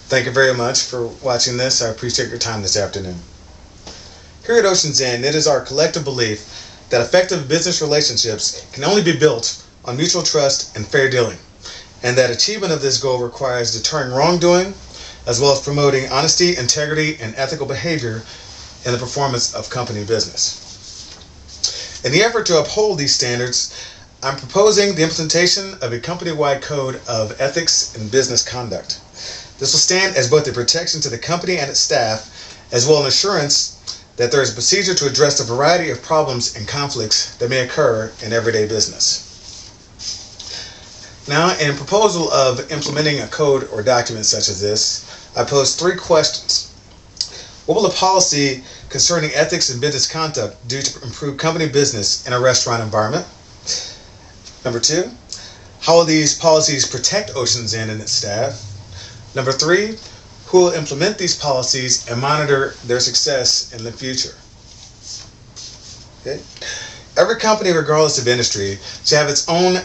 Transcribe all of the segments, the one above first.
Thank you very much for watching this. I appreciate your time this afternoon. Here at Ocean's End, it is our collective belief that effective business relationships can only be built on mutual trust and fair dealing, and that achievement of this goal requires deterring wrongdoing, as well as promoting honesty, integrity, and ethical behavior in the performance of company business. In the effort to uphold these standards, I'm proposing the implementation of a company-wide code of ethics and business conduct. This will stand as both a protection to the company and its staff, as well as an assurance that there is a procedure to address the variety of problems and conflicts that may occur in everyday business. Now, in proposal of implementing a code or document such as this, I pose 3 questions. What will a policy concerning ethics and business conduct do to improve company business in a restaurant environment? Number 2, how will these policies protect Ocean's End and its staff? Number 3, who will implement these policies and monitor their success in the future? Okay. Every company, regardless of industry, should have its own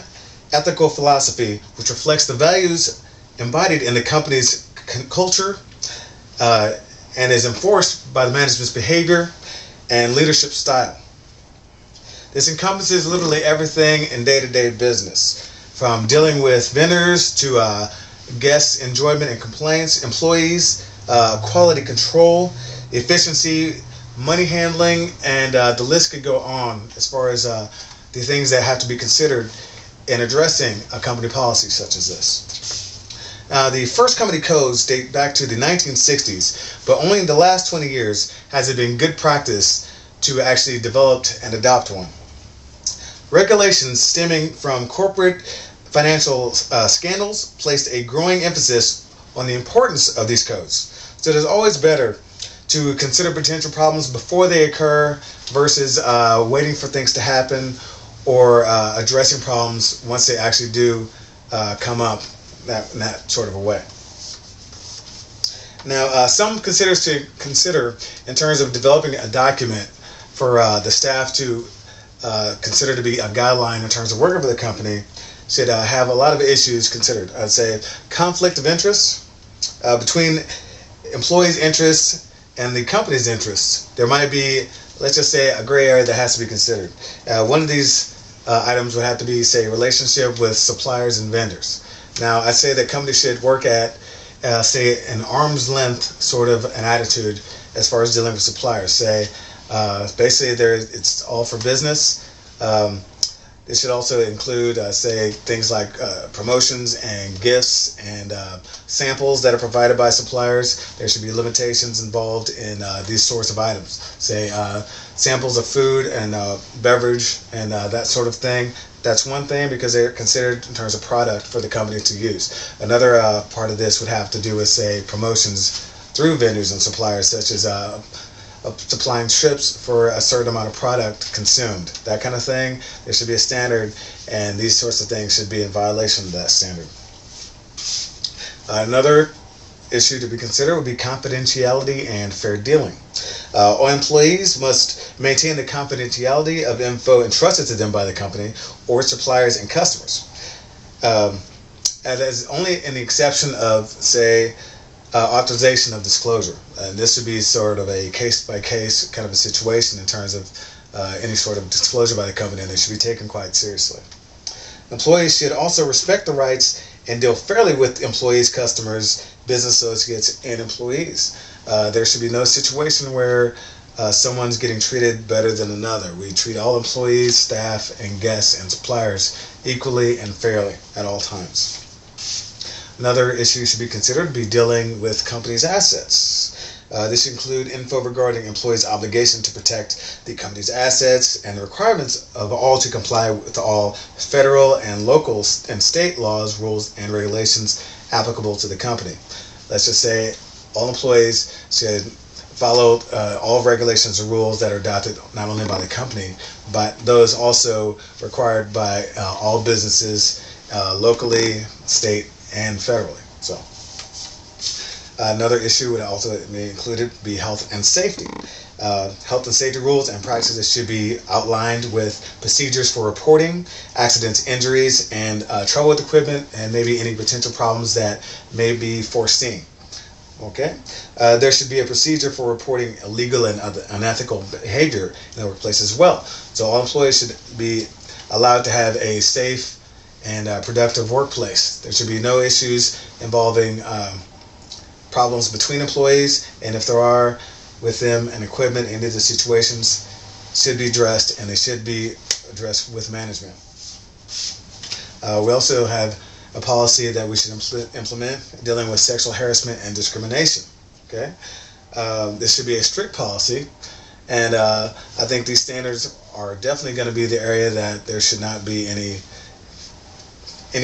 ethical philosophy which reflects the values embodied in the company's culture and is enforced by the management's behavior and leadership style. This encompasses literally everything in day-to-day business, from dealing with vendors to guests' enjoyment and complaints, employees, quality control, efficiency, money handling, and the list could go on as far as the things that have to be considered in addressing a company policy such as this. The first company codes date back to the 1960s, but only in the last 20 years has it been good practice to actually develop and adopt one. Regulations stemming from corporate financial scandals placed a growing emphasis on the importance of these codes. So it is always better to consider potential problems before they occur versus waiting for things to happen or addressing problems once they actually do come up in that sort of a way. Now, some consider in terms of developing a document for the staff to consider to be a guideline in terms of working for the company should have a lot of issues considered. I'd say conflict of interest between employees' interests and the company's interests. There might be, let's just say, a gray area that has to be considered. One of these items would have to be, say, relationship with suppliers and vendors. Now, I'd say that companies should work at, say, an arm's length sort of an attitude as far as dealing with suppliers. Say, basically, it's all for business. It should also include, say, things like promotions and gifts and samples that are provided by suppliers. There should be limitations involved in these sorts of items. Say, samples of food and beverage and that sort of thing. That's one thing because they're considered in terms of product for the company to use. Another part of this would have to do with, say, promotions through vendors and suppliers, such as supplying trips for a certain amount of product consumed. That kind of thing. There should be a standard, and these sorts of things should be in violation of that standard. Another issue to be considered would be confidentiality and fair dealing. All employees must maintain the confidentiality of info entrusted to them by the company or suppliers and customers. And as only in the exception of, say, authorization of disclosure. And this would be sort of a case-by-case kind of a situation in terms of any sort of disclosure by the company, and they should be taken quite seriously. Employees should also respect the rights and deal fairly with employees, customers, business associates, and employees. There should be no situation where someone's getting treated better than another. We treat all employees, staff, and guests and suppliers equally and fairly at all times. Another issue should be considered to be dealing with companies' assets. This should include info regarding employees' obligation to protect the company's assets and the requirements of all to comply with all federal and local and state laws, rules, and regulations applicable to the company. Let's just say all employees should follow all regulations and rules that are adopted not only by the company, but those also required by all businesses locally, state, and federally. So another issue would also be included be health and safety. Health and safety rules and practices should be outlined with procedures for reporting accidents, injuries, and trouble with equipment, and maybe any potential problems that may be foreseen. Okay, there should be a procedure for reporting illegal and unethical behavior in the workplace as well. So all employees should be allowed to have a safe and productive workplace. There should be no issues involving problems between employees, and if there are with them and equipment, any of the situations should be addressed, and they should be addressed with management. We also have a policy that we should implement dealing with sexual harassment and discrimination. Okay, this should be a strict policy, and I think these standards are definitely going to be the area that there should not be any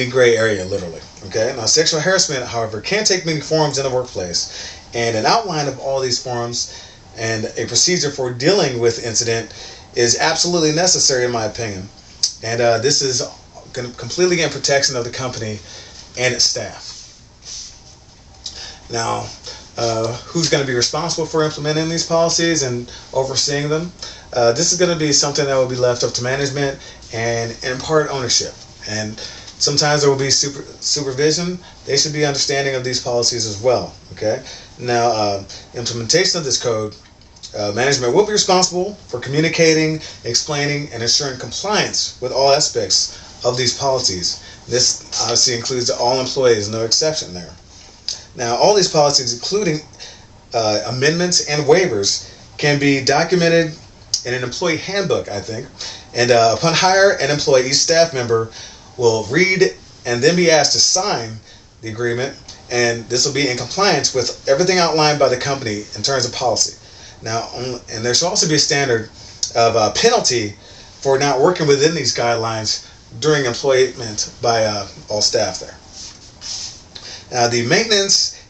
gray area, literally. Okay, now sexual harassment, however, can take many forms in the workplace, and an outline of all these forms and a procedure for dealing with incident is absolutely necessary, in my opinion. And this is completely in protection of the company and its staff. Now, who's going to be responsible for implementing these policies and overseeing them? This is going to be something that will be left up to management and in part ownership. And sometimes there will be supervision. They should be understanding of these policies as well. Okay. Now, implementation of this code, management will be responsible for communicating, explaining, and ensuring compliance with all aspects of these policies. This obviously includes all employees, no exception there. Now, all these policies, including amendments and waivers, can be documented in an employee handbook, I think. And upon hire, an employee, each staff member will read and then be asked to sign the agreement, and this will be in compliance with everything outlined by the company in terms of policy. Now, and there should also be a standard of penalty for not working within these guidelines during employment by all staff there. Now, the maintenance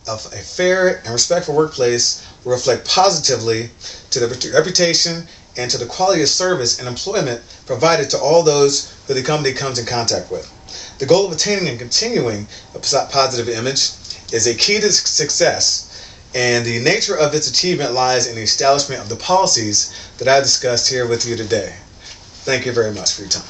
of a fair and respectful workplace will reflect positively to the reputation and to the quality of service and employment provided to all those who the company comes in contact with. The goal of attaining and continuing a positive image is a key to success, and the nature of its achievement lies in the establishment of the policies that I discussed here with you today. Thank you very much for your time.